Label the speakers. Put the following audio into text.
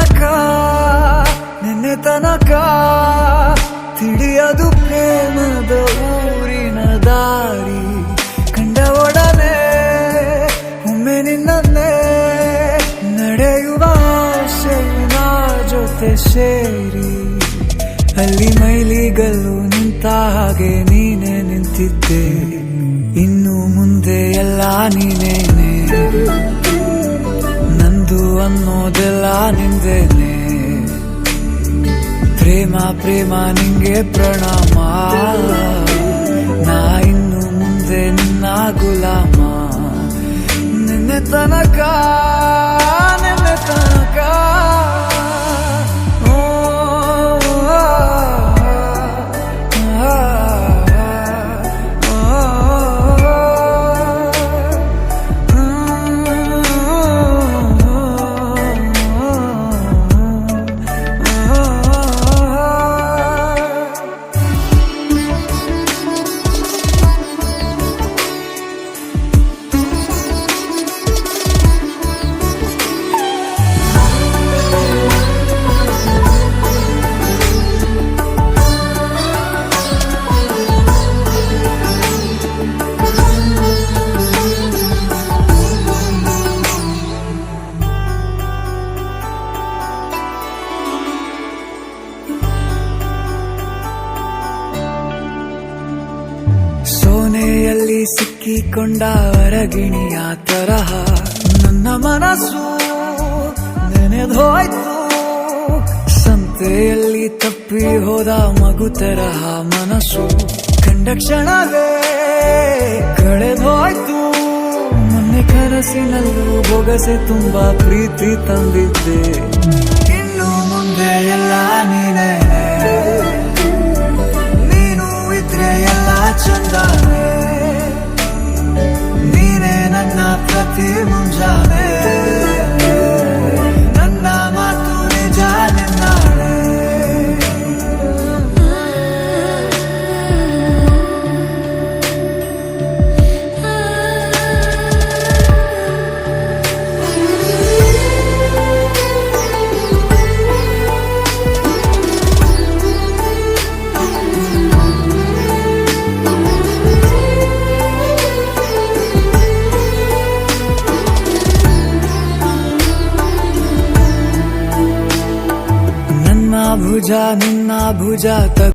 Speaker 1: ತನಕ ನಿನ್ನೆ ತನಕ ತಿಳಿಯದು ಪ್ರೇಮದ ಊರಿನ ದಾರಿ ಕಂಡ ಒಡನೆ ಒಮ್ಮೆ ನಿನ್ನೇ ನಡೆಯುವ ಆಸೆಯ ಜೊತೆ ಸೇರಿ ಅಲ್ಲಿ ಮೈಲಿಗಲ್ಲು ನಿಂತ ಹಾಗೆ ನೀನೆ ನಿಂತಿದ್ದೆ ಇನ್ನು ಮುಂದೆ ಎಲ್ಲ ನೀನೇನೆ ನಂದು ಅನ್ನೋದೆಲ್ಲ ನಿಂದೇನೆ ಪ್ರೇಮ ಪ್ರೇಮ ನಿಂಗೆ ಪ್ರಣಾಮ ನಾ ಇನ್ನು ಮುಂದೆ ನಿನ್ನ ಗುಲಾಮ ನಿನ್ನೆ ತನಕ ಸೋನೆಯಲ್ಲಿ ಸಿಕ್ಕಿಕೊಂಡ ಹೊರಗಿಣಿಯ ತರಹ ನನ್ನ ಮನಸ್ಸು ನೆನೆದೋಯ್ತು ಸಂತೆಯಲ್ಲಿ ತಪ್ಪಿ ಹೋದ ಮಗು ತರಹ ಮನಸ್ಸು ಕಂಡ ಕ್ಷಣವೇ ಕಳೆದೋಯ್ತು ಮೊನ್ನೆ ಕನಸಿನಲ್ಲೂ ಬೊಗಸೆ ತುಂಬಾ ಪ್ರೀತಿ ತಂದಿದ್ದೆ ಇನ್ನು ಮುಂದೆ ಎಲ್ಲ ನೀನೇ ಎಲ್ಲ ಚಂದಾನೆ ನೀನೇ ನನ್ನ ಪ್ರತಿ ಮುಂಜಾನೆ ನನ್ನ ಮಾತು ನಿಜ ನಿನ್ನಾಳೆ ಭುಜ ನಿನ್ನ ಭುಜ